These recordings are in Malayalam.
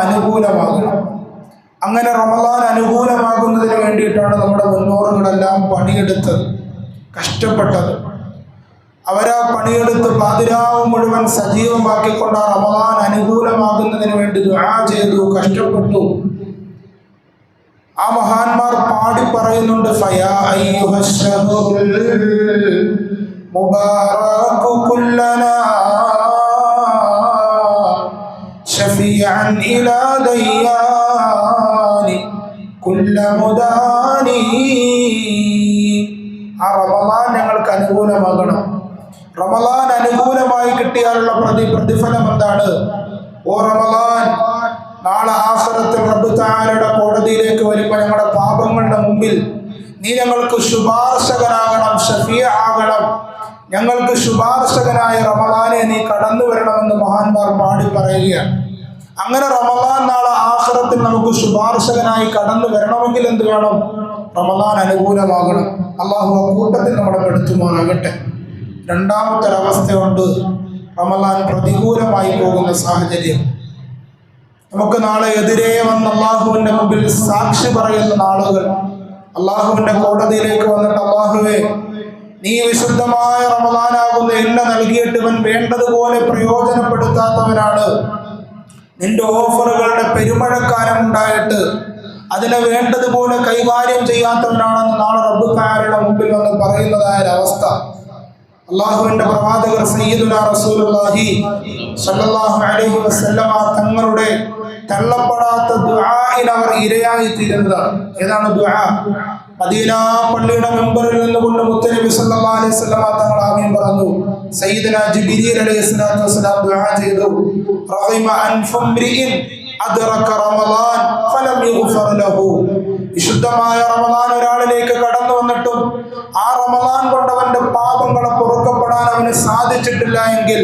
അനുകൂലമാകണം. അങ്ങനെ റമദാൻ അനുകൂലമാകുന്നതിന് വേണ്ടിയിട്ടാണ് നമ്മുടെ മുന്നോറുകളെല്ലാം പണിയെടുത്തത്, കഷ്ടപ്പെട്ടത്. അവരാ പണിയെടുത്ത് പാതിരാവ് മുഴുവൻ സജീവമാക്കിക്കൊണ്ട് ആ റമദാൻ അനുകൂലമാകുന്നതിന് വേണ്ടി ദുആ ചെയ്തു, കഷ്ടപ്പെട്ടു. ആ മഹാന്മാർ പാടി പറയുന്നുണ്ട്, ഫയാ അയ്യുഹശ്ശഹറുൽ മുബാറകു കുല്ലനാ ശഫീഅൻ ഇലാ ദയ്യാനി കുല്ല മുദാനി. ആ റമദാൻ ഞങ്ങൾക്ക് അനുകൂലമാകണം. റമദാൻ അനുകൂലമായി കിട്ടിയാലുള്ള പ്രതിഫലം എന്താണ്? ഓ റമദാൻ, നാളെ ആഖിറത്തിൽ റബ്ബ് തആലയുടെ കോടതിയിലേക്ക് വരുമ്പോൾ ഞങ്ങളുടെ പാപങ്ങളുടെ മുമ്പിൽ നീ ഞങ്ങൾക്ക് ശുപാർശകനാകണം, ഷഫീഅ ആകണം. ഞങ്ങൾക്ക് ശുപാർശകനായ റമദാനെ നീ കടന്നു വരണമെന്ന് മഹാന്മാർ പാടി പറയുകയാണ്. അങ്ങനെ റമദാൻ നാളെ ആഖിറത്തിൽ നമുക്ക് ശുപാർശകനായി കടന്നു വരണമെങ്കിൽ എന്ത് വേണം? റമദാൻ അനുകൂലമാകണം. അള്ളാഹു ആ കൂട്ടത്തിൽ നമ്മളെ പെടുത്തുമാറാകട്ടെ. രണ്ടാമത്തെ ഒരവസ്ഥയുണ്ട്, റമദാൻ പ്രതികൂലമായി പോകുന്ന സാഹചര്യം. നമുക്ക് നാളെ എതിരെ വന്ന് അള്ളാഹുവിൻ്റെ മുമ്പിൽ സാക്ഷി പറയുന്ന നാളുകൾ, അള്ളാഹുവിൻ്റെ കോടതിയിലേക്ക് വന്നിട്ട്, അള്ളാഹുവേ, നീ വിശുദ്ധമായ റമദാനാകുന്ന എന്നെ നൽകിയിട്ട് ഇവൻ വേണ്ടതുപോലെ പ്രയോജനപ്പെടുത്താത്തവനാണ്, നിന്റെ ഓഫറുകളുടെ പെരുമഴക്കാലം ഉണ്ടായിട്ട് അതിനെ വേണ്ടതുപോലെ കൈകാര്യം ചെയ്യാത്തവനാണെന്ന് നാളെ റബ്ബ് തആലയുടെ മുമ്പിൽ വന്ന് പറയുന്നതായ ഒരവസ്ഥ. അള്ളാഹുവിൻ്റെ പ്രവാചകർ സയ്യിദുനാ റസൂലുള്ളാഹി സ്വല്ലല്ലാഹു അലൈഹി വസല്ലമ തങ്ങളുടെ തള്ളപ്പെടാത്ത ദുആഇന് അവർ ഇരയായി തീരുന്നതാണ്. ഏതാണ് ദുആ? മദീന പള്ളിയുടെ മെമ്പറിൽ നിന്നുകൊണ്ട് മുത്തനബി സല്ലല്ലാഹു അലൈഹി വസല്ലമ തങ്ങൾ ആമീൻ പറഞ്ഞു. സയ്യിദുനാ ജിബ്രീൽ അലൈഹിസ്സലാത്തു വസ്സലാം ദുആ ചെയ്തു, റഹിമ അൻഫുംരിഇൻ അദ്റക റമദാൻ ഫലം യുഗ്ഫർ ലഹു. വിശുദ്ധമായ റമദാൻ ഒരാളിലേക്ക് കടന്നു വന്നിട്ടും ആ റമദാൻ കൊണ്ട് അവന്റെ പാപങ്ങളെ പൊറുക്കപ്പെടാൻ അവന് സാധിച്ചിട്ടില്ല എങ്കിൽ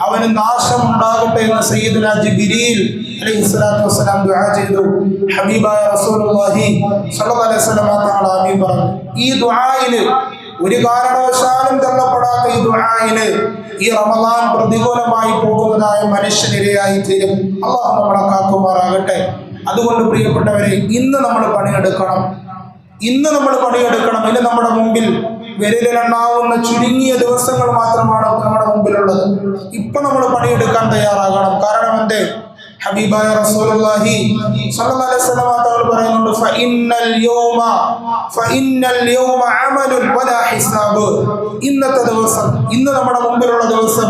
അവന് നാശം ഉണ്ടാകട്ടെ എന്ന് സയ്യിദുനാ ജിബ്രീൽ അലൈഹിസ്സലാത്തു വസ്സലാം ദുആ ചെയ്തു. ഹബീബായ റസൂലുള്ളാഹി സ്വല്ലല്ലാഹു അലൈഹി വസല്ലം തങ്ങൾ ആമീൻ പറഞ്ഞു. ഈ ദുആയില് ഒരു കാരണവശാലും തള്ളപ്പെടാത്ത ഈ ദുആയില് ഈ റമദാൻ പ്രതികൂലമായി പോകുന്നതായ മനുഷ്യനിരയായി തീരും. അല്ലാഹു നമ്മളെ കാക്കുമാറാകട്ടെ. അതുകൊണ്ട് പ്രിയപ്പെട്ടവരെ, ഇന്ന് നമ്മൾ പണിയെടുക്കണം. ഇന്ന് നമ്മുടെ മുമ്പിൽ വിരലിലെണ്ണാവുന്ന ചുരുങ്ങിയ ദിവസങ്ങൾ മാത്രമാണ് നമ്മുടെ മുമ്പിലുള്ളത്. ഇപ്പൊ നമ്മൾ പണിയെടുക്കാൻ തയ്യാറാകണം. കാരണം എന്തേ? ഹബീബായ റസൂലുള്ളാഹി സ്വല്ലല്ലാഹു അലൈഹി വസല്ലം തങ്ങൾ പറയുന്നുണ്ട്, ഫഇന്നൽ യൗമ അമലുൻ വലാ ഹിസാബ്. ഇന്നത്തെ ദിവസം, ഇന്ന് നമ്മുടെ മുമ്പിലുള്ള ദിവസം,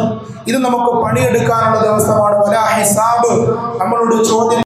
ഇത് നമുക്ക് പണിയെടുക്കാനുള്ള ദിവസമാണ്. വലാ ഹിസാബ്, നമ്മളോട് ചോദ്യം